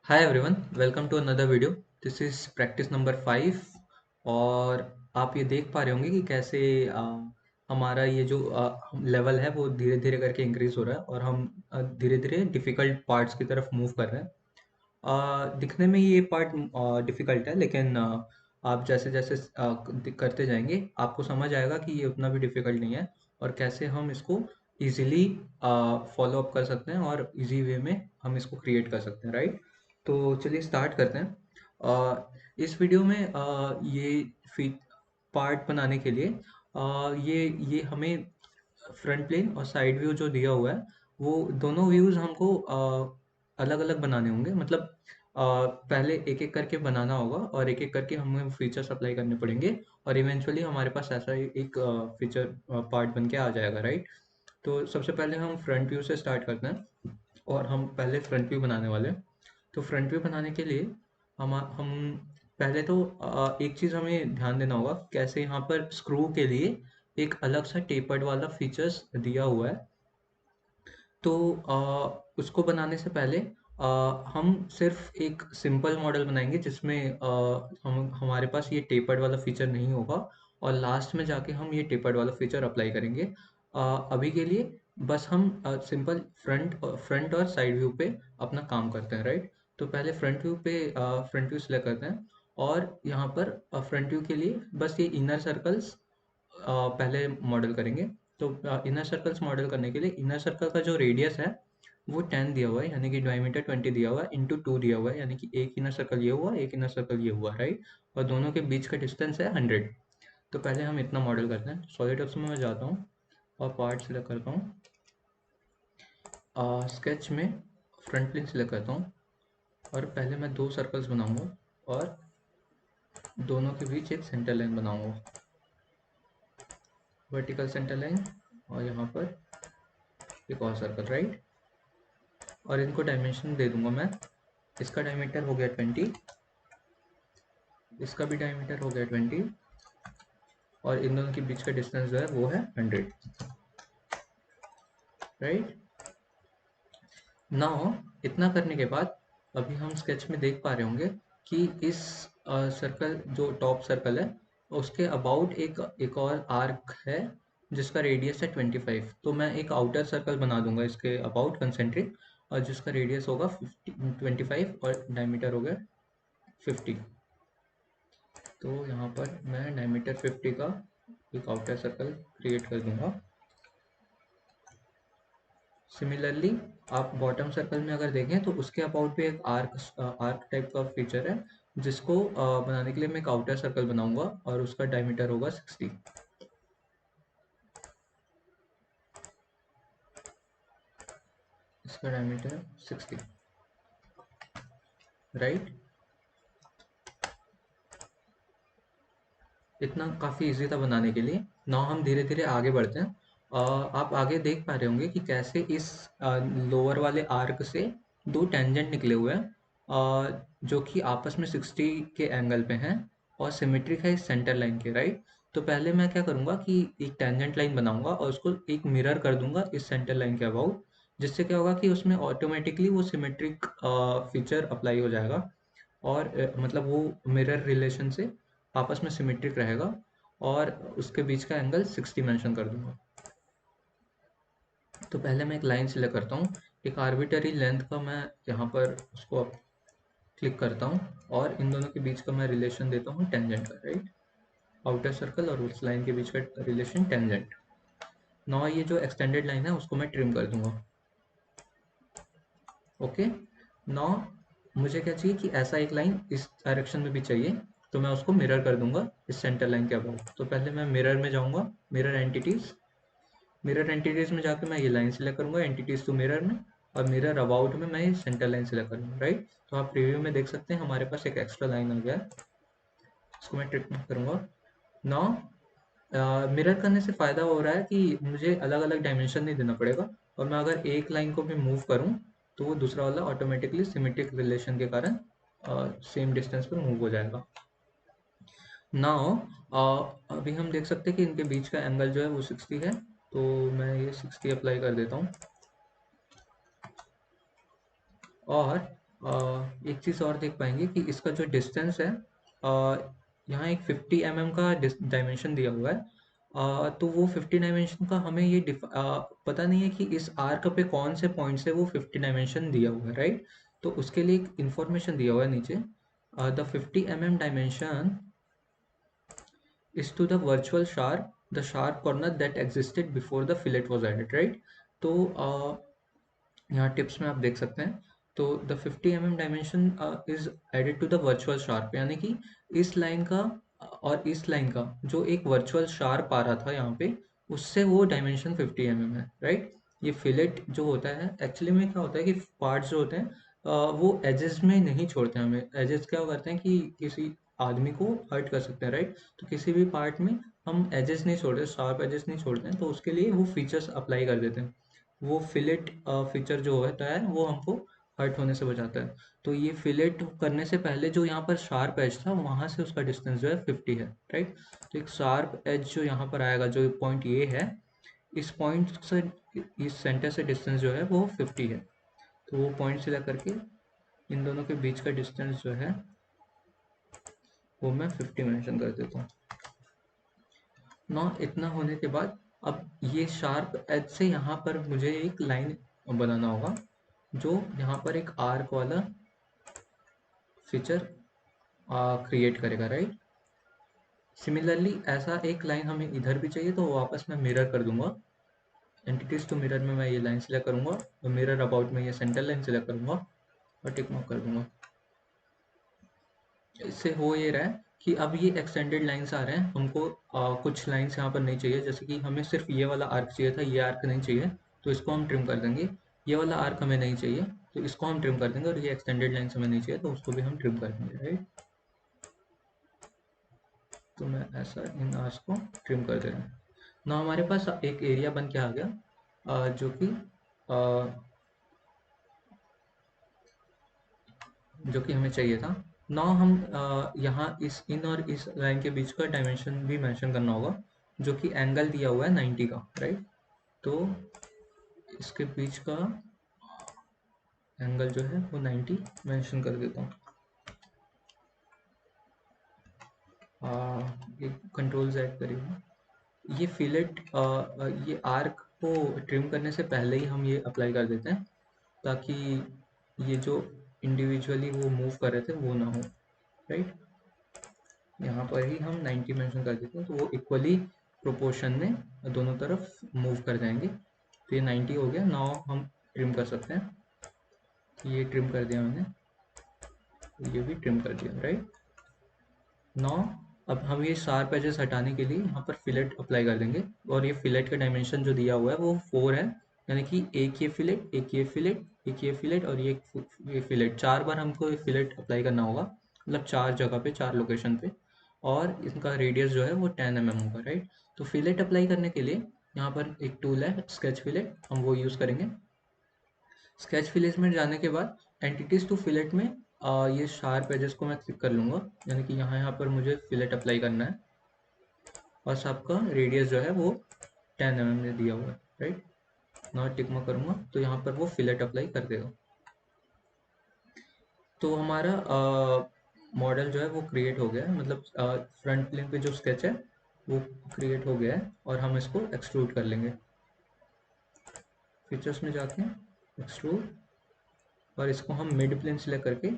Hi everyone, welcome to another video. This is practice number 5। और आप ये देख पा रहे होंगे कि कैसे हमारा ये जो लेवल है वो धीरे धीरे करके इंक्रीज हो रहा है और हम धीरे धीरे डिफ़िकल्ट पार्ट्स की तरफ मूव कर रहे हैं। दिखने में ये पार्ट डिफ़िकल्ट है, लेकिन आप जैसे जैसे करते जाएंगे आपको समझ आएगा कि ये उतना भी डिफ़िकल्ट नहीं है और कैसे हम इसको इजीली फॉलो अप कर सकते हैं और इजी वे में हम इसको क्रिएट कर सकते हैं, राइट। तो चलिए स्टार्ट करते हैं। इस वीडियो में ये फीट पार्ट बनाने के लिए ये हमें फ्रंट प्लेन और साइड व्यू जो दिया हुआ है वो दोनों व्यूज हमको अलग अलग बनाने होंगे। मतलब पहले एक एक करके बनाना होगा और एक एक करके हमें फीचर्स अप्लाई करने पड़ेंगे और इवेंचुअली हमारे पास ऐसा ही एक फीचर पार्ट बन के आ जाएगा, राइट। तो सबसे पहले हम फ्रंट व्यू से स्टार्ट करते हैं और हम पहले फ्रंट व्यू बनाने वाले हैं। तो फ्रंट व्यू बनाने के लिए हम पहले तो एक चीज़ हमें ध्यान देना होगा, कैसे यहाँ पर स्क्रू के लिए एक अलग सा टेपर्ड वाला फीचर्स दिया हुआ है। तो उसको बनाने से पहले हम सिर्फ एक सिंपल मॉडल बनाएंगे जिसमें हम हमारे पास ये टेपर्ड वाला फीचर नहीं होगा और लास्ट में जाके हम ये टेपर्ड वाला फीचर अप्लाई करेंगे। अभी के लिए बस हम सिंपल फ्रंट और साइड व्यू पे अपना काम करते हैं, राइट। तो पहले फ्रंट व्यू सेलेक्ट करते हैं और यहाँ पर फ्रंट व्यू के लिए बस ये इनर सर्कल्स पहले मॉडल करेंगे। तो इनर सर्कल्स मॉडल करने के लिए इनर सर्कल का जो रेडियस है वो 10 दिया हुआ है, यानी कि डायमीटर 20 दिया हुआ है, इंटू 2 दिया हुआ है, यानी कि एक इनर सर्कल ये हुआ, एक इनर सर्कल ये हुआ, राइट। और दोनों के बीच का डिस्टेंस है 100। तो पहले हम इतना मॉडल करते हैं। सॉलिडवर्क्स में मैं जाता हूँ और पार्ट सिलेक्ट करता हूँ। स्केच में फ्रंट प्लेन सिलेक्ट करता हूँ और पहले मैं दो सर्कल्स बनाऊंगा और दोनों के बीच एक सेंटर लाइन बनाऊंगा, वर्टिकल सेंटर लाइन, और यहाँ पर एक और सर्कल, राइट। और इनको डायमेंशन दे दूंगा मैं। इसका डायमीटर हो गया 20, इसका भी डायमीटर हो गया 20 और इन दोनों के बीच का डिस्टेंस जो है वो है 100, राइट। नाउ इतना करने के बाद अभी हम स्केच में देख पा रहे होंगे कि इस सर्कल जो टॉप सर्कल है उसके अबाउट एक एक और आर्क है जिसका रेडियस है 25। तो मैं एक आउटर सर्कल बना दूंगा इसके अबाउट कंसेंट्रिक, और जिसका रेडियस होगा 25 और डायमीटर हो गया 50। तो यहाँ पर मैं डायमीटर 50 का एक आउटर सर्कल क्रिएट कर दूंगा। सिमिलरली आप बॉटम सर्कल में अगर देखें तो उसके अबाउट भी एक आर्क टाइप का फीचर है जिसको बनाने के लिए मैं एक आउटर सर्कल बनाऊंगा और उसका डायमीटर होगा 60। इसका डायमीटर 60, राइट। इतना काफ़ी इजी था बनाने के लिए। नाउ हम धीरे धीरे आगे बढ़ते हैं। आप आगे देख पा रहे होंगे कि कैसे इस लोअर वाले आर्क से दो टेंजेंट निकले हुए हैं, जो कि आपस में 60 के एंगल पे हैं और सिमेट्रिक है इस सेंटर लाइन के, राइट। तो पहले मैं क्या करूँगा कि एक टेंजेंट लाइन बनाऊंगा और उसको एक मिरर कर दूंगा इस सेंटर लाइन के अबाउट, जिससे क्या होगा कि उसमें ऑटोमेटिकली वो सिमेट्रिक फीचर अप्लाई हो जाएगा और मतलब वो मिरर रिलेशन से आपस में सिमेट्रिक रहेगा और उसके बीच का एंगल 60 मेंशन कर दूंगा। तो पहले मैं एक लाइन सिलेक्ट करता हूँ, एक आर्बिटरी लेंथ का मैं यहाँ पर उसको क्लिक करता हूँ और इन दोनों के बीच का मैं रिलेशन देता हूँ टेंजेंट का, राइट। आउटर सर्कल और उस लाइन के बीच का रिलेशन टेंजेंट। नाउ ये जो एक्सटेंडेड लाइन है उसको मैं ट्रिम कर दूंगा। ओके। नाउ मुझे क्या चाहिए कि ऐसा एक लाइन इस डायरेक्शन में भी चाहिए, तो मैं उसको मिरर कर दूंगा इस सेंटर लाइन के अबाउट। तो पहले मैं मिरर में जाऊंगा, मिरर एंटिटीज में जाकर मैं ये लाइन सेलेक्ट करूंगा एंटिटीज टू मिरर में, और मिरर अबाउट में मैं ये सेंटर लाइन सेलेक्ट करूंगा, राइट। तो आप प्रीव्यू में देख सकते हैं हमारे पास एक एक्स्ट्रा लाइन आ गया है। इसको मैं ट्रिक करूंगा। नाउ मिरर करने से फ़ायदा हो रहा है कि मुझे अलग अलग डायमेंशन नहीं देना पड़ेगा, और मैं अगर एक लाइन को भी मूव करूं तो वो दूसरा वाला ऑटोमेटिकली सिमेट्रिक रिलेशन के कारण सेम डिस्टेंस पे मूव हो जाएगा। नाउ अभी हम देख सकते हैं कि इनके बीच का एंगल जो है वो 60 है, तो मैं ये 60 अप्लाई कर देता हूँ और एक चीज़ और देख पाएंगे कि इसका जो डिस्टेंस है, अ, यहाँ एक 50 mm का डायमेंशन दिया हुआ है। तो वो 50 डायमेंशन का हमें ये पता नहीं है कि इस आर्क पे कौन से पॉइंट से वो 50 डायमेंशन दिया हुआ है, राइट। तो उसके लिए एक इंफॉर्मेशन दिया हुआ है नीचे, the 50 mm dimension is to the virtual sharp corner that existed before the fillet was added, right। तो यहाँ टिप्स में आप देख सकते हैं। तो the 50 mm dimension is added to the virtual sharp, यानी कि इस लाइन का और इस लाइन का जो एक वर्चुअल शार्प आ रहा था यहाँ पे, उससे वो डायमेंशन 50 mm है, राइट। ये फिलेट जो होता है एक्चुअली में क्या होता है कि पार्ट्स जो होते हैं वो एजेस में नहीं छोड़ते हैं हमें। एजेस क्या करते हैं कि किसी आदमी को हर्ट कर सकते हैं, राइट। तो किसी भी पार्ट में हम एजेस नहीं छोड़ते, शार्प एजेस नहीं छोड़ते हैं, तो उसके लिए वो फीचर्स अप्लाई कर देते हैं। वो फिलेट फीचर जो होता है वो हमको हर्ट होने से बचाता है। तो ये फिलेट करने से पहले जो यहाँ पर शार्प एज था वहां से उसका डिस्टेंस जो है 50 है, राइट। तो एक शार्प एज जो यहाँ पर आएगा, जो पॉइंट ये है, इस पॉइंट से इस सेंटर से डिस्टेंस जो है वो 50 है। तो वो पॉइंट से लेकर के इन दोनों के बीच का डिस्टेंस जो है वो मैं 50 मेंशन कर देता हूँ। ना इतना होने के बाद अब ये शार्प एज से यहाँ पर मुझे एक लाइन बनाना होगा जो यहाँ पर एक आर्क वाला फीचर क्रिएट करेगा, राइट। सिमिलरली ऐसा एक लाइन हमें इधर भी चाहिए, तो वापस मैं मिरर कर दूंगा। एंटिटीज टू मिरर में मैं ये लाइन सिलेक्ट करूंगा, और मिरर अबाउट में ये सेंटर लाइन सिलेक्ट करूंगा और टिक मार्क कर दूंगा। इससे हो ये रहा है कि अब ये एक्सटेंडेड लाइंस आ रहे हैं हमको। कुछ लाइंस यहाँ पर नहीं चाहिए, जैसे कि हमें सिर्फ ये वाला आर्क चाहिए था, ये आर्क नहीं चाहिए, तो इसको हम ट्रिम कर देंगे। ये वाला आर्क हमें नहीं चाहिए, तो इसको हम ट्रिम कर देंगे, और ये एक्सटेंडेड लाइंस हमें नहीं चाहिए, तो उसको भी हम ट्रिम कर देंगे, राइट। तो मैं ऐसा इन आर्क्स को ट्रिम कर दे रहा हूँ। ना हमारे पास एक एरिया बन के आ गया, जो कि हमें चाहिए था। ना हम यहाँ इस इन और इस लाइन के बीच का डायमेंशन भी मेंशन करना होगा, जो कि एंगल दिया हुआ है 90 का, राइट। तो इसके बीच का एंगल जो है वो 90 मेंशन कर देता हूँ। ये कंट्रोल Z करिए। ये फिलेट ये आर्क को ट्रिम करने से पहले ही हम ये अप्लाई कर देते हैं, ताकि ये जो इंडिविजुअली वो मूव कर रहे थे वो ना हो, राइट। यहाँ पर ही हम 90 मेंशन कर देते हैं, तो वो इक्वली प्रोपोर्शन में दोनों तरफ मूव कर जाएंगे। तो ये 90 हो गया। नाउ हम ट्रिम कर सकते हैं। ये ट्रिम कर दिया मैंने, ये भी ट्रिम कर दिया, राइट। नाउ अब हम ये शार्प एजेस हटाने के लिए यहाँ पर फिलेट अप्लाई कर देंगे, और ये फिलेट का डायमेंशन जो दिया हुआ है वो 4 है, यानी कि एक ये फिलेट, एक ये फिलेट, एक ये फिलेट और ये फिलेट, 4 बार हमको ये फिलेट अप्लाई करना होगा, मतलब 4 जगह पे, 4 लोकेशन पे। और इनका रेडियस जो है वो 10 mm होगा, राइट। तो फिलेट अप्लाई करने के लिए यहाँ पर एक टूल है स्केच फिलेट, हम वो यूज़ करेंगे। स्केच फिलेट में जाने के बाद एंटिटीज टू फिलेट में ये शार्प एजेस को मैं क्लिक कर लूंगा, यानी कि यहाँ पर मुझे फिलेट अप्लाई करना है, और सबका रेडियस जो है वो 10 mm में दिया हुआ है, राइट। नॉट टिक मार्क करूंगा तो यहाँ पर वो फिलेट अप्लाई कर देगा। तो हमारा मॉडल जो है वो क्रिएट हो गया है, मतलब फ्रंट प्लेन पे जो स्केच है वो क्रिएट हो गया है, और हम इसको एक्सट्रूड कर लेंगे। फीचर्स में जाते हैं, एक्सट्रूड, और इसको हम मिड प्लेन सिलेक्ट करके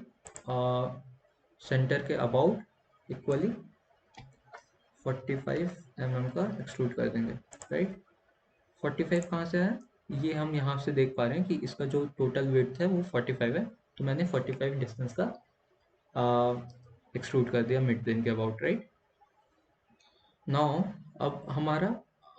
सेंटर के अबाउट इक्वली 45 mm का एक्सट्रूड कर देंगे, राइट। 45 कहाँ से है, ये हम यहाँ से देख पा रहे हैं कि इसका जो टोटल विड्थ है वो 45 है, तो मैंने 45 डिस्टेंस का एक्सट्रूड कर दिया मिड प्लेन के अबाउट, राइट। नाउ अब हमारा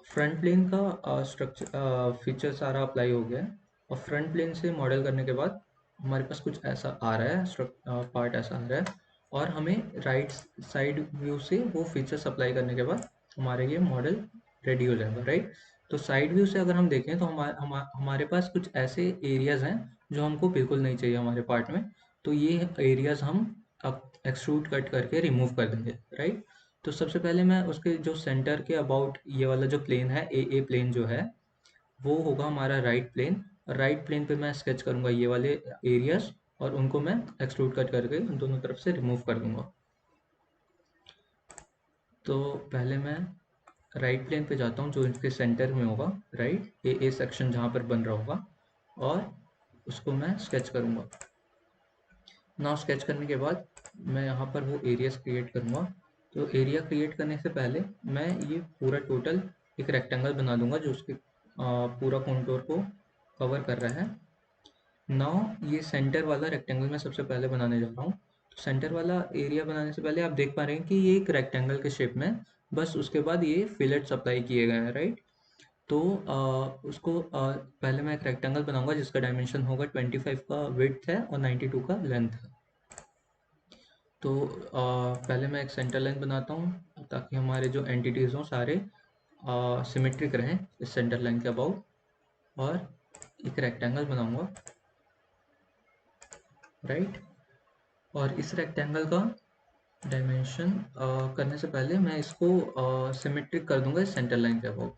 फ्रंट प्लेन का स्ट्रक्चर फीचर सारा अप्लाई हो गया है, और फ्रंट प्लेन से मॉडल करने के बाद हमारे पास कुछ ऐसा आ रहा है, पार्ट ऐसा आ रहा है, और हमें राइट साइड व्यू से वो फीचर्स अप्लाई करने के बाद हमारे ये मॉडल रेडी हो जाएगा, राइट। तो साइड व्यू से अगर हम देखें तो हमारे पास कुछ ऐसे एरियाज हैं जो हमको बिल्कुल नहीं चाहिए हमारे पार्ट में, तो ये एरियाज हम अब एक्सट्रूड कट करके रिमूव कर देंगे, राइट। तो सबसे पहले मैं उसके जो सेंटर के अबाउट ये वाला जो प्लेन है, ए प्लेन जो है वो होगा हमारा राइट प्लेन। राइट प्लेन पे मैं स्केच करूंगा ये वाले एरियाज, और उनको मैं एक्सट्रूड कट करके उन दोनों तरफ से रिमूव कर दूंगा। तो पहले मैं राइट प्लेन पे जाता हूँ जो इनके सेंटर में होगा, राइट, ए सेक्शन जहाँ पर बन रहा होगा, और उसको मैं स्केच करूँगा। नाउ स्केच करने के बाद मैं यहाँ पर वो एरियाज क्रिएट करूँगा। तो एरिया क्रिएट करने से पहले मैं ये पूरा टोटल एक रेक्टेंगल बना दूंगा जो उसके पूरा कॉन्टोर को कवर कर रहा है। नाउ ये सेंटर वाला रेक्टेंगल मैं सबसे पहले बनाने जा रहा हूँ। तो सेंटर वाला एरिया बनाने से पहले आप देख पा रहे हैं कि ये एक रेक्टेंगल के शेप में, बस उसके बाद ये फिलेट्स अप्लाई किए गए हैं, राइट। तो उसको पहले मैं एक रेक्टेंगल बनाऊंगा जिसका डायमेंशन होगा 25 का विड्थ है और 92 का लेंथ है। तो पहले मैं एक सेंटर लाइन बनाता हूँ ताकि हमारे जो एंटिटीज़ हों सारे सिमेट्रिक रहें इस सेंटर लाइन के अबाउट, और एक रेक्टेंगल बनाऊंगा, राइट। और इस रेक्टेंगल का डायमेंशन करने से पहले मैं इसको सिमेट्रिक कर दूंगा इस सेंटर लाइन के अबाउट,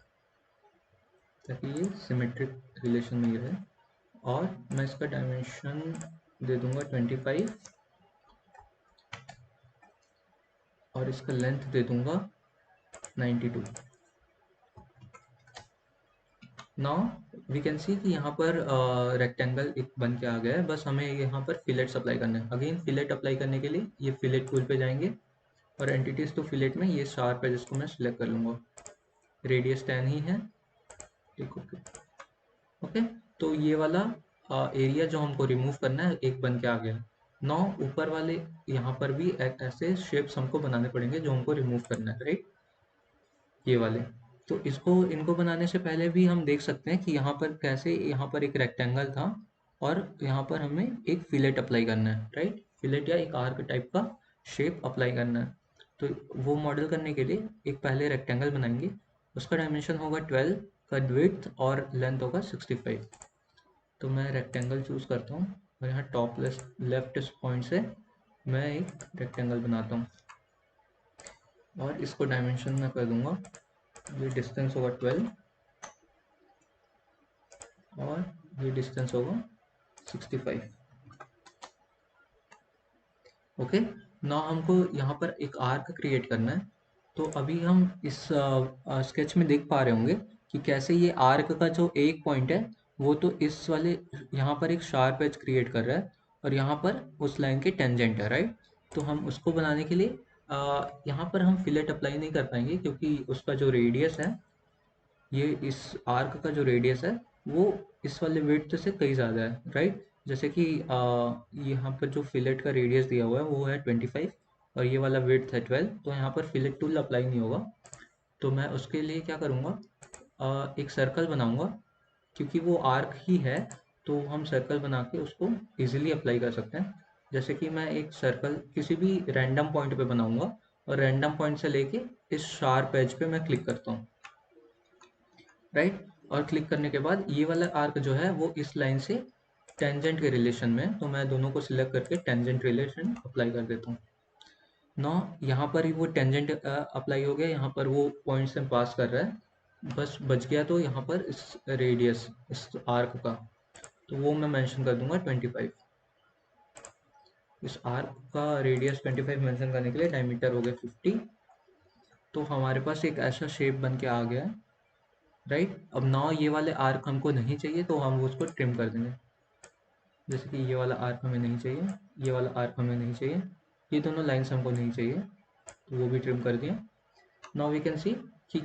ताकि ये सिमेट्रिक रिलेशन में ही रहे। और मैं इसका डायमेंशन दे दूंगा 25 और इसका लेंथ दे दूंगा 92। नाउ वी कैन सी कि यहाँ पर रेक्टेंगल एक बन के आ गया है, बस हमें यहाँ पर फिलेट्स अप्लाई करना है। अगेन फिलेट अप्लाई करने के लिए ये फिलेट टूल पे जाएंगे और एंटिटीज टू फिलेट में ये शार्प है जिसको मैं सिलेक्ट कर लूँगा, रेडियस 10 ही है, ठीक। ओके ओके, तो ये वाला एरिया जो हमको रिमूव करना है एक बन के आ गया। नौ ऊपर वाले यहाँ पर भी ऐसे शेप्स हमको बनाने पड़ेंगे जो हमको रिमूव करना है, राइट, ये वाले। तो इसको इनको बनाने से पहले भी हम देख सकते हैं कि यहाँ पर कैसे, यहाँ पर एक रेक्टेंगल था और यहाँ पर हमें एक फिलेट अप्लाई करना है, राइट, फिलेट या एक आर्क टाइप का शेप अप्लाई करना है। तो वो मॉडल करने के लिए एक पहले रेक्टेंगल बनाएंगे, उसका डायमेंशन होगा 12 का विड्थ और लेंथ होगा 65। तो मैं रेक्टेंगल चूज करता हूँ और यहाँ टॉप लेफ्ट पॉइंट से मैं एक रेक्टेंगल बनाता हूँ और इसको डायमेंशन में कर दूंगा, ये डिस्टेंस होगा 12 और ये डिस्टेंस होगा 65। ओके, ना हमको यहाँ पर एक आर्क क्रिएट करना है। तो अभी हम इस स्केच में देख पा रहे होंगे कि कैसे ये आर्क का जो एक पॉइंट है वो तो इस वाले यहाँ पर एक शार्प एज क्रिएट कर रहा है और यहाँ पर उस लाइन के टेंजेंट है, राइट। तो हम उसको बनाने के लिए यहाँ पर हम फिलेट अप्लाई नहीं कर पाएंगे क्योंकि उसका जो रेडियस है, ये इस आर्क का जो रेडियस है वो इस वाले विड्थ से कहीं ज़्यादा है, राइट। जैसे कि यहाँ पर जो फिलेट का रेडियस दिया हुआ है वो है 25 और ये वाला विड्थ है 12, तो यहाँ पर फिलेट टूल अप्लाई नहीं होगा। तो मैं उसके लिए क्या करूँगा, एक सर्कल बनाऊँगा, क्योंकि वो आर्क ही है तो हम सर्कल बना के उसको इजीली अप्लाई कर सकते हैं। जैसे कि मैं एक सर्कल किसी भी रैंडम पॉइंट पे बनाऊँगा और रैंडम पॉइंट से लेके इस शार्प एज पे मैं क्लिक करता हूँ, राइट। और क्लिक करने के बाद ये वाला आर्क जो है वो इस लाइन से टेंजेंट के रिलेशन में है, तो मैं दोनों को सिलेक्ट करके टेंजेंट रिलेशन अप्लाई कर देता हूँ। नौ यहाँ पर ही वो टेंजेंट अप्लाई हो गया, यहाँ पर वो पॉइंट से पास कर रहा है, बस बच गया तो यहाँ पर इस रेडियस इस आर्क का, तो वो मैं मेंशन कर दूंगा 25। इस आर्क का रेडियस 25 मेंशन करने के लिए डायमीटर हो गया 50। तो हमारे पास एक ऐसा शेप बन के आ गया है, राइट। अब ना ये वाले आर्क हमको नहीं चाहिए तो हम उसको ट्रिम कर देंगे। जैसे कि ये वाला आर्क हमें नहीं चाहिए, ये वाला आर्क हमें नहीं चाहिए, ये दोनों लाइन्स हमको नहीं चाहिए, तो वो भी ट्रिम कर दिया। नाउ वी कैन सी कि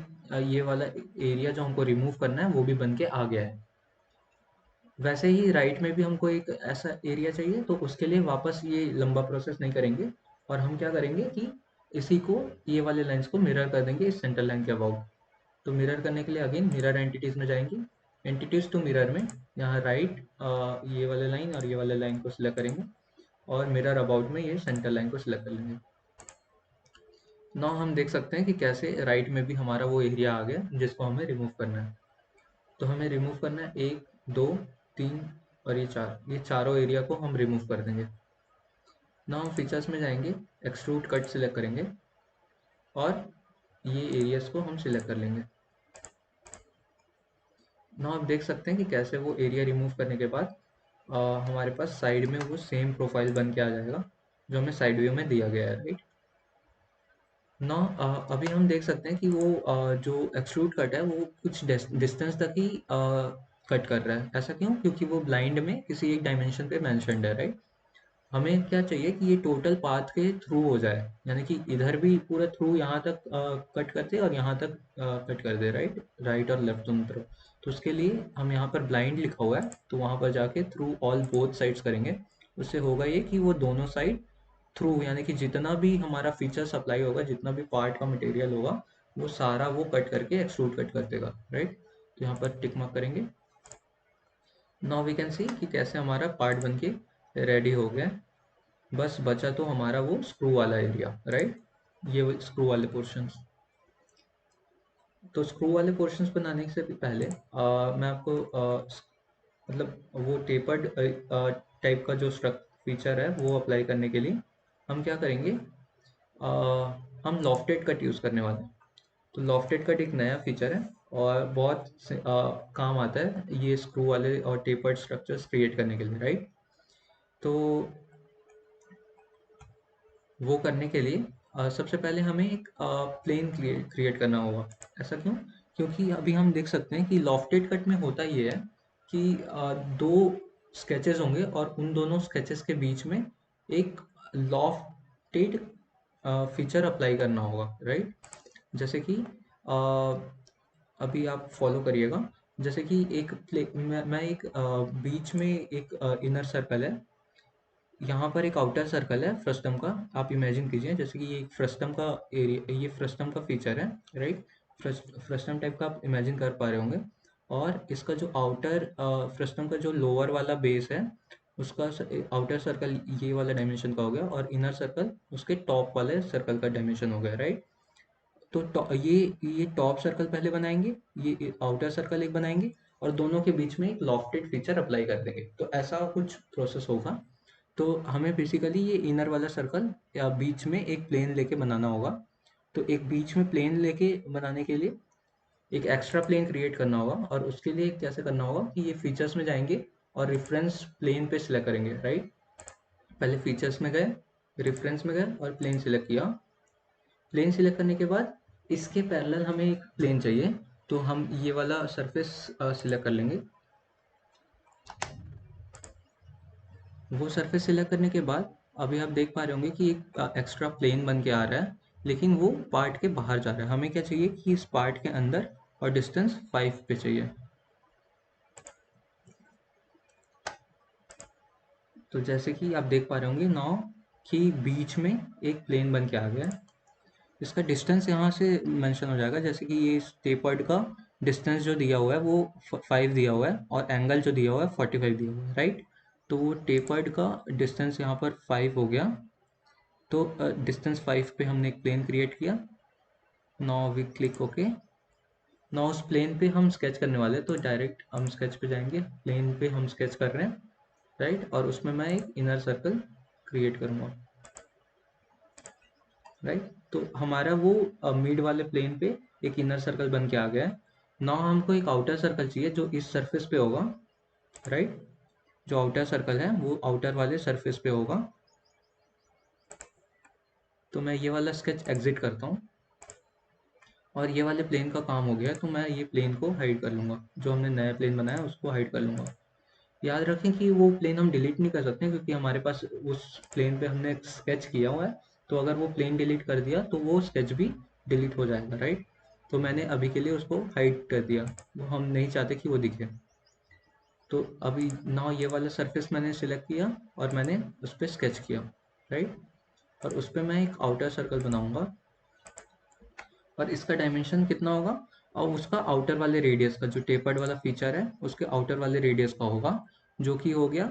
ये वाला एरिया जो हमको रिमूव करना है वो भी बन के आ गया है। वैसे ही राइट में भी हमको एक ऐसा एरिया चाहिए, तो उसके लिए वापस ये लंबा प्रोसेस नहीं करेंगे और हम क्या करेंगे कि इसी को, ये वाले लाइन्स को मिरर कर देंगे इस सेंटर लाइन के अबाउट। तो मिरर करने के लिए अगेन मिरर एंटिटीज में जाएंगे, एंटिटीज टू मिरर में यहाँ राइट ये वाले लाइन और ये वाले लाइन को सिलेक्ट करेंगे और मिरर अबाउट में ये सेंटर लाइन को सिलेक्ट कर लेंगे। नाउ हम देख सकते हैं कि कैसे राइट में भी हमारा वो एरिया आ गया जिसको हमें रिमूव करना है। तो हमें रिमूव करना है 1 2 3 और ये 4, ये चारों एरिया को हम रिमूव कर देंगे। नाउ हम फीचर्स में जाएंगे, एक्सट्रूड कट सिलेक्ट करेंगे और ये एरियाज को हम सिलेक्ट कर लेंगे। नाउ आप देख सकते हैं कि कैसे वो एरिया रिमूव करने के बाद हमारे पास साइड में वो सेम प्रोफाइल बन के आ जाएगा जो हमें साइड व्यू में दिया गया है, राइट। ना अभी हम देख सकते हैं कि वो जो एक्सट्रूड कट है वो कुछ डिस्टेंस तक ही कट कर रहा है। ऐसा क्यों? क्योंकि वो ब्लाइंड में किसी एक डायमेंशन पे मेंशन्ड है, राइट। हमें क्या चाहिए कि ये टोटल पाथ के थ्रू हो जाए, यानी कि इधर भी पूरा थ्रू यहाँ तक कट कर दे और यहाँ तक कट कर दे, राइट। राइट और लेफ्ट दोनों तरफ। तो उसके लिए हम यहाँ पर ब्लाइंड लिखा हुआ है, तो वहाँ पर जाके थ्रू ऑल बोथ साइड्स करेंगे। उससे होगा ये कि वो दोनों साइड थ्रू, यानी कि जितना भी हमारा फीचर सप्लाई होगा, जितना भी पार्ट का मटेरियल होगा, वो सारा वो कट करके एक्सट्रूड कट कर देगा, राइट। तो यहाँ पर टिक मार्क करेंगे। नाउ वी कैन सी कि कैसे हमारा पार्ट बन के रेडी हो गया। बस बचा तो हमारा वो स्क्रू वाला एरिया, राइट। ये स्क्रू वाले पोर्शंस। तो स्क्रू वाले पोर्शंस बनाने से भी पहले मैं आपको मतलब वो टेपर्ड टाइप का जो फीचर है वो अप्लाई करने के लिए हम क्या करेंगे, अ, हम लॉफ्टेड कट यूज़ करने वाले हैं। तो लॉफ्टेड कट एक नया फीचर है और बहुत काम आता है ये स्क्रू वाले और टेपर्ड स्ट्रक्चर्स क्रिएट करने के लिए, राइट। तो वो करने के लिए सबसे पहले हमें एक प्लेन क्रिएट करना होगा। ऐसा क्यों? क्योंकि अभी हम देख सकते हैं कि लॉफ्टेड कट में होता ये है कि दो स्केचेस होंगे और उन दोनों स्केचेस के बीच में एक लॉफ्टेड फीचर अप्लाई करना होगा, राइट। जैसे कि अभी आप फॉलो करिएगा। जैसे कि मैं एक बीच में एक इनर सर्कल है, यहाँ पर एक आउटर सर्कल है फ्रस्टम का। आप इमेजिन कीजिए जैसे कि ये एक फ्रस्टम का एरिया, ये फ्रस्टम का फीचर है, राइट। फ्रस्टम टाइप का आप इमेजिन कर पा रहे होंगे। और इसका जो आउटर फ्रस्टम का जो लोअर वाला बेस है, उसका आउटर सर्कल ये वाला डायमेंशन का हो गया और इनर सर्कल उसके टॉप वाले सर्कल का डायमेंशन हो गया, राइट। तो ये टॉप सर्कल पहले बनाएंगे, ये आउटर सर्कल एक बनाएंगे और दोनों के बीच में एक लॉफ्टेड फीचर अप्लाई कर देंगे। तो ऐसा कुछ प्रोसेस होगा। तो हमें बेसिकली ये इनर वाला सर्कल या बीच में एक प्लेन लेके बनाना होगा। तो एक बीच में प्लेन लेके बनाने के लिए एक एक्स्ट्रा प्लेन क्रिएट करना होगा और उसके लिए कैसे करना होगा कि ये फीचर्स में जाएंगे और रेफरेंस प्लेन पे सिलेक्ट करेंगे, राइट। पहले फीचर्स में गए, रेफरेंस में गए और प्लेन सिलेक्ट किया। प्लेन सिलेक्ट करने के बाद इसके पैरेलल हमें एक प्लेन चाहिए, तो हम ये वाला सरफेस सिलेक्ट कर लेंगे। वो सरफेस सिलेक्ट करने के बाद अभी आप देख पा रहे होंगे कि एक एक्स्ट्रा प्लेन बन के आ रहा है, लेकिन वो पार्ट के बाहर जा रहा है। हमें क्या चाहिए कि इस पार्ट के अंदर और डिस्टेंस 5 पे चाहिए। तो जैसे कि आप देख पा रहे होंगे नाउ कि बीच में एक प्लेन बन के आ गया है। इसका डिस्टेंस यहाँ से मेंशन हो जाएगा, जैसे कि ये टेपर्ड का डिस्टेंस जो दिया हुआ है वो 5 दिया हुआ है और एंगल जो दिया हुआ है 45 दिया हुआ है, राइट। तो वो टेपर्ड का डिस्टेंस यहाँ पर 5 हो गया। तो डिस्टेंस 5 पे हमने एक प्लेन क्रिएट किया। Now we click okay. Now उस प्लेन पे हम स्केच करने वाले हैं, तो डायरेक्ट हम स्केच पे जाएंगे। प्लेन पे हम स्केच कर रहे हैं, राइट। और उसमें मैं एक इनर सर्कल क्रिएट करूँगा, राइट। तो हमारा वो मिड वाले प्लेन पे एक इनर सर्कल बन के आ गया है। नाउ हमको एक आउटर सर्कल चाहिए जो इस सरफेस पे होगा, राइट। जो आउटर सर्कल है वो आउटर वाले सरफेस पे होगा। तो मैं ये वाला स्केच एग्जिट करता हूँ और ये वाले प्लेन का काम हो गया, तो मैं ये प्लेन को हाइड कर लूँगा। जो हमने नया प्लेन बनाया उसको हाइड कर लूँगा। याद रखें कि वो प्लेन हम डिलीट नहीं कर सकते क्योंकि हमारे पास उस प्लेन पे हमने स्केच किया हुआ है। तो अगर वो प्लेन डिलीट कर दिया तो वो स्केच भी डिलीट हो जाएगा, राइट। तो मैंने अभी के लिए उसको हाइड कर दिया, वो हम नहीं चाहते कि वो दिखे। तो अभी नाउ ये वाला सरफेस मैंने सिलेक्ट किया और मैंने उस पर स्केच किया, राइट। और उस पर मैं एक आउटर सर्कल बनाऊंगा और इसका डायमेंशन कितना होगा, और उसका आउटर वाले रेडियस का जो टेपर्ड वाला फीचर है उसके आउटर वाले रेडियस का होगा, जो कि हो गया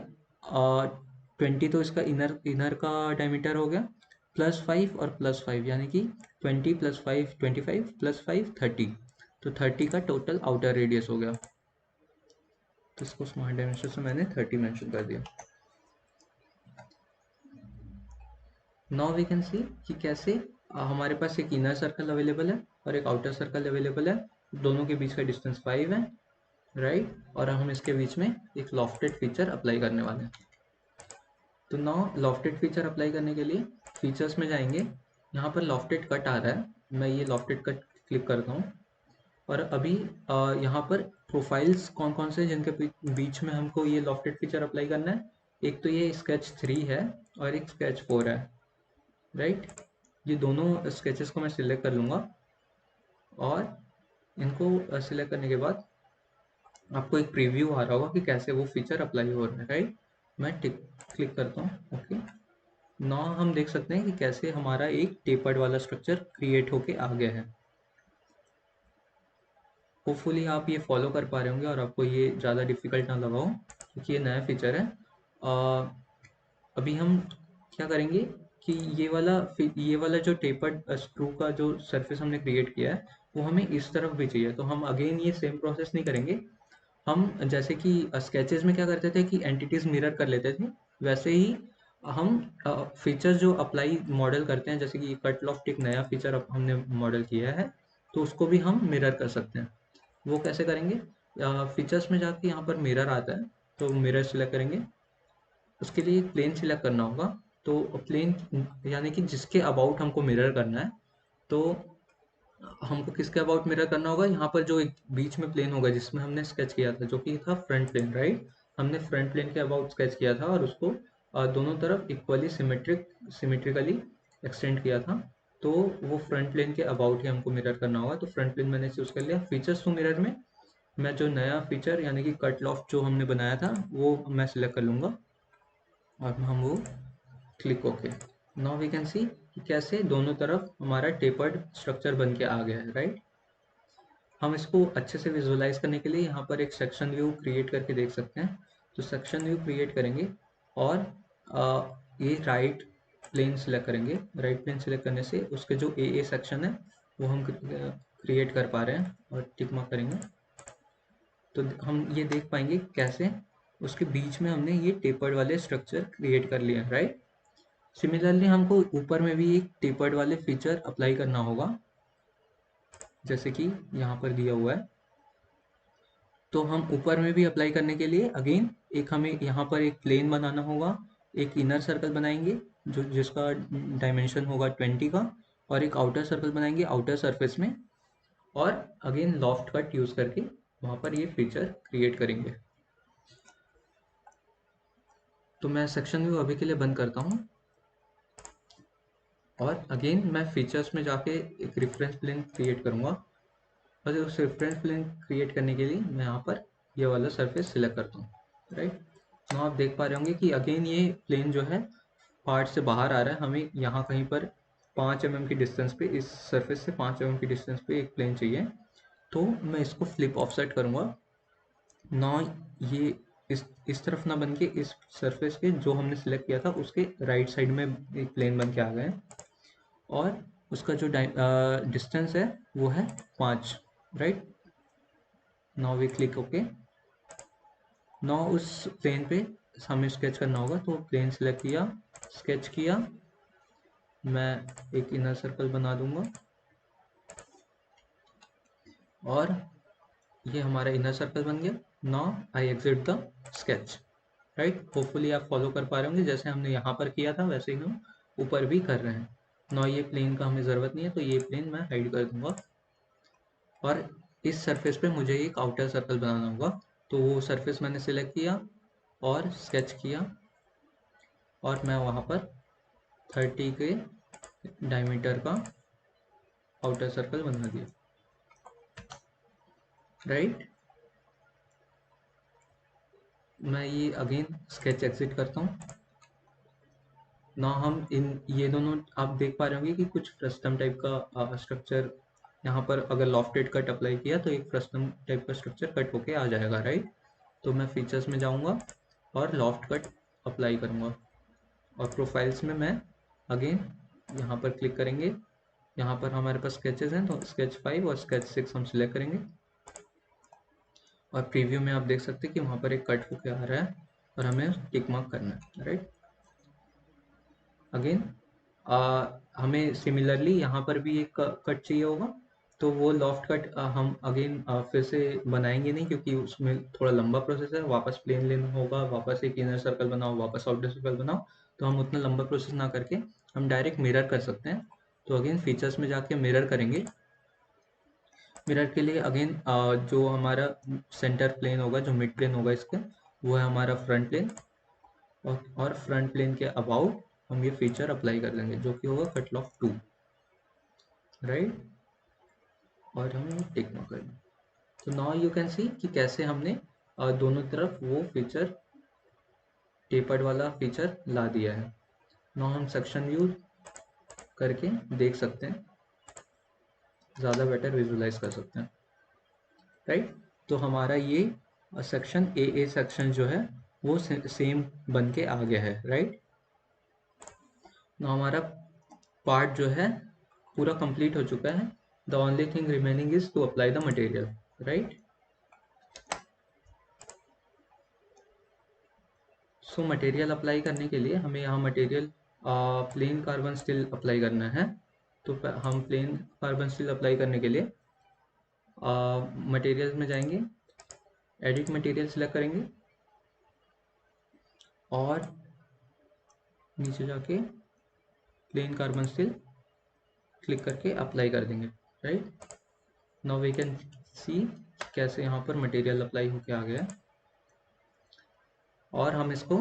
20। तो इसका इनर इनर का डायमीटर हो गया +5 और +5, यानी कि 20 + 5 25 +5 30। तो 30 का टोटल आउटर रेडियस हो गया। तो इसको स्मार्ट डायमेंशन से मैंने 30 मेंशन कर दिया। नाउ वी कैन सी कि कैसे हमारे पास एक इनर सर्कल अवेलेबल है और एक आउटर सर्कल अवेलेबल है। दोनों के बीच का डिस्टेंस 5 है, राइट, और हम इसके बीच में एक लॉफ्टेड फीचर अप्लाई करने वाले हैं। तो नाउ लॉफ्टेड फीचर अप्लाई करने के लिए फीचर्स में जाएंगे, यहाँ पर लॉफ्टेड कट आ रहा है, मैं ये लॉफ्टेड कट क्लिक करता हूँ। और अभी यहाँ पर प्रोफाइल्स कौन कौन से जिनके बीच में हमको ये लॉफ्टेड फीचर अप्लाई करना है, एक तो ये स्केच 3 है और एक स्केच 4 है, राइट। ये दोनों स्केचेस को मैं सिलेक्ट कर लूँगा और इनको सिलेक्ट करने के बाद आपको एक प्रीव्यू आ रहा होगा कि कैसे वो फीचर अप्लाई हो रहा है, राइट। मैं टिक क्लिक करता हूँ, ओके। नाउ हम देख सकते हैं कि कैसे हमारा एक टेपर्ड वाला स्ट्रक्चर क्रिएट होके आ गया है। होपफुली आप ये फॉलो कर पा रहे होंगे और आपको ये ज़्यादा डिफिकल्ट ना लगा हो, क्योंकि ये नया फीचर है। अभी हम क्या करेंगे कि ये वाला जो टेपर्ड स्क्रू का जो सरफेस हमने क्रिएट किया है वो हमें इस तरफ भी चाहिए। तो हम अगेन ये सेम प्रोसेस नहीं करेंगे, हम जैसे कि स्केचेस में क्या करते थे कि एंटिटीज मिरर कर लेते थे, वैसे ही हम फीचर जो अप्लाई मॉडल करते हैं, जैसे कि कट लॉफ्ट एक नया फीचर हमने मॉडल किया है, तो उसको भी हम मिरर कर सकते हैं। वो कैसे करेंगे, फीचर्स में जाके यहाँ पर मिरर आता है, तो मिरर सिलेक्ट करेंगे। उसके लिए प्लेन सिलेक्ट करना होगा, तो प्लेन यानी कि जिसके अबाउट हमको मिरर करना है, तो हमको किसके अबाउट मिरर करना होगा, यहाँ पर जो एक बीच में प्लेन होगा जिसमें हमने स्केच किया था, जो कि था फ्रंट प्लेन, राइट। हमने फ्रंट प्लेन के अबाउट स्केच किया था और उसको दोनों तरफ इक्वली सिमेट्रिकली एक्सटेंड किया था, तो वो फ्रंट प्लेन के अबाउट ही हमको मिरर करना होगा। तो फ्रंट प्लेन मैंने चूज कर लिया। फीचर्स टू मिरर में मैं जो नया फीचर यानी कि कट लॉफ्ट जो हमने बनाया था वो मैं सिलेक्ट कर लूँगा और हम वो click okay. Now we can see कि कैसे दोनों तरफ हमारा टेपर्ड स्ट्रक्चर बन के आ गया है, राइट। हम इसको अच्छे से विजुअलाइज करने के लिए यहाँ पर एक सेक्शन व्यू क्रिएट करके देख सकते हैं। तो सेक्शन व्यू क्रिएट करेंगे और ये राइट प्लेन सिलेक्ट करेंगे। राइट प्लेन सिलेक्ट करने से उसके जो ए सेक्शन है वो हम क्रिएट कर पा रहे हैं और टिक मार्क करेंगे, तो हम ये देख पाएंगे कैसे उसके बीच में हमने ये टेपर्ड वाले स्ट्रक्चर क्रिएट कर लिए, राइट। सिमिलरली हमको ऊपर में भी एक टेपर्ड वाले फीचर अप्लाई करना होगा, जैसे कि यहाँ पर दिया हुआ है। तो हम ऊपर में भी अप्लाई करने के लिए अगेन एक हमें यहाँ पर एक प्लेन बनाना होगा, एक इनर सर्कल बनाएंगे जो जिसका डायमेंशन होगा 20 का, और एक आउटर सर्कल बनाएंगे आउटर सरफेस में, और अगेन लॉफ्ट कट यूज करके वहाँ पर ये फीचर क्रिएट करेंगे। तो मैं सेक्शन व्यू अभी के लिए बंद करता हूँ और अगेन मैं फीचर्स में जाके एक रेफरेंस प्लेन क्रिएट करूँगा, और उस रेफरेंस प्लेन क्रिएट करने के लिए मैं यहाँ पर ये वाला सरफेस सिलेक्ट करता हूँ, राइट। तो आप देख पा रहे होंगे कि अगेन ये प्लेन जो है पार्ट से बाहर आ रहा है। हमें यहाँ कहीं पर 5 mm की डिस्टेंस पे, इस सरफेस से 5 mm की डिस्टेंस पे एक प्लेन चाहिए। तो मैं इसको फ्लिप ऑफसेट करूँगा ना, ये इस तरफ ना बन के इस सरफेस के जो हमने सिलेक्ट किया था उसके राइट साइड में एक प्लेन बन के आ गए, और उसका जो डिस्टेंस है वो है 5, right. Now we click okay. Now उस प्लेन पे हमें स्केच करना होगा, तो प्लेन सिलेक्ट किया, स्केच किया, मैं एक इनर सर्कल बना दूंगा और ये हमारा इनर सर्कल बन गया। Now I exit the sketch, right. Hopefully आप फॉलो कर पा रहे होंगे, जैसे हमने यहाँ पर किया था वैसे ही हम ऊपर भी कर रहे हैं। नाउ ये प्लेन का हमें ज़रूरत नहीं है, तो ये प्लेन मैं हाइड कर दूंगा, और इस सरफेस पे मुझे एक आउटर सर्कल बनाना होगा। तो वो सरफेस मैंने सिलेक्ट किया और स्केच किया, और मैं वहाँ पर 30 के डायमीटर का आउटर सर्कल बना दिया, राइट। मैं ये अगेन स्केच एग्जिट करता हूँ ना। हम इन ये दोनों आप देख पा रहे होंगे कि कुछ फ्रस्टम टाइप का स्ट्रक्चर, यहाँ पर अगर लॉफ्टेड कट अप्लाई किया तो एक फ्रस्टम टाइप का स्ट्रक्चर कट होके आ जाएगा, राइट। तो मैं फीचर्स में जाऊँगा और लॉफ्ट कट अप्लाई करूँगा, और प्रोफाइल्स में मैं अगेन यहाँ पर क्लिक करेंगे। यहाँ पर हमारे पास स्केचेस हैं, तो स्केच 5 और स्केच 6 हम सिलेक्ट करेंगे, और प्रीव्यू में आप देख सकते हैं कि वहाँ पर एक कट होके आ रहा है और हमें टिक मार्क करना है, राइट। अगेन हमें सिमिलरली यहाँ पर भी एक कट चाहिए होगा, तो वो लॉफ्ट कट हम अगेन फिर से बनाएंगे नहीं, क्योंकि उसमें थोड़ा लंबा प्रोसेस है, वापस प्लेन लेना होगा, वापस एक इनर सर्कल बनाओ, वापस आउटर सर्कल बनाओ। तो हम उतना लंबा प्रोसेस ना करके हम डायरेक्ट मिरर कर सकते हैं। तो अगेन फीचर्स में जाके मिरर करेंगे। मिरर के लिए अगेन जो हमारा सेंटर प्लेन होगा, जो मिड प्लेन होगा इसका, वो है हमारा फ्रंट प्लेन। और फ्रंट प्लेन के अबाउट हम ये फीचर अप्लाई कर देंगे, जो कि होगा कट लॉफ 2, राइट। और हम टिक मार्क करेंगे। तो नाउ यू कैन सी कि कैसे हमने दोनों तरफ वो फीचर, टेपर्ड वाला फीचर ला दिया है। नाउ हम सेक्शन व्यू करके देख सकते हैं, ज़्यादा बेटर विजुलाइज कर सकते हैं, राइट। तो हमारा ये सेक्शन ए सेक्शन जो है वो सेम बन के आ गया है, राइट। नाउ हमारा पार्ट जो है पूरा कंप्लीट हो चुका है। The only thing remaining is to apply the material, right. So material apply करने के लिए हमें यहाँ material plain carbon steel apply करना है। तो हम प्लेन कार्बन स्टील अप्लाई करने के लिए मटेरियल्स में जाएंगे, एडिट मटेरियल सेलेक्ट करेंगे और नीचे जाके प्लेन कार्बन स्टील क्लिक करके अप्लाई कर देंगे, right. Now we can see कैसे यहाँ पर मटेरियल अप्लाई होके आ गया है। और हम इसको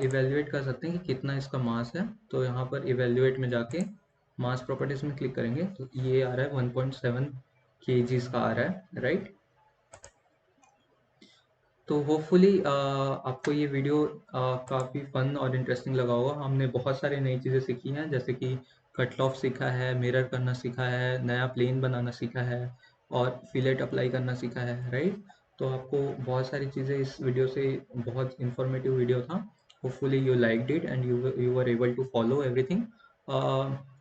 इवेल्युएट कर सकते हैं कि कितना इसका मास है। तो यहाँ पर इवेल्युएट में जाके मास प्रॉपर्टीज में क्लिक करेंगे, तो ये आ रहा है 1.7 kg का आ रहा है, राइट। तो होपफुली आपको ये वीडियो काफ़ी फन और इंटरेस्टिंग लगा होगा। हमने बहुत सारी नई चीज़ें सीखी हैं, जैसे कि कट ऑफ सीखा है, मिरर करना सीखा है, नया प्लेन बनाना सीखा है और फिलेट अप्लाई करना सीखा है, राइट। तो आपको बहुत सारी चीज़ें इस वीडियो से, बहुत इंफॉर्मेटिव वीडियो था। Hopefully you liked it and you were able to follow everything.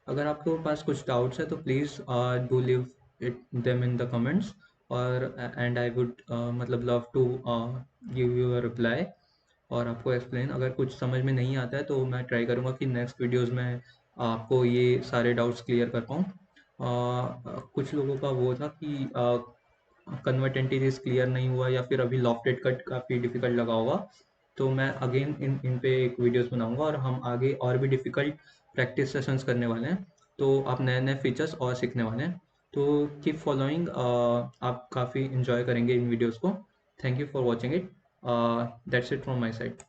अगर आपके पास कुछ डाउट्स है तो please do leave it them in the comments, और एंड आई वुड मतलब love to give you a reply और आपको एक्सप्लेन। अगर कुछ समझ में नहीं आता है तो मैं ट्राई करूँगा कि नेक्स्ट वीडियोस में आपको ये सारे डाउट्स क्लियर कर पाऊँ। कुछ लोगों का वो था कि कन्वर्ट एंटिटीज क्लियर नहीं हुआ, या फिर अभी लॉफ्टेड कट काफ़ी डिफिकल्ट लगा होगा। तो मैं अगेन इन पे एक वीडियोस बनाऊंगा और हम आगे और भी डिफिकल्ट प्रैक्टिस सेशंस करने वाले हैं। तो आप नए नए फीचर्स और सीखने वाले हैं। तो कीप फॉलोइंग, आप काफ़ी इंजॉय करेंगे इन वीडियोस को। Thank you for watching it. That's it from my side.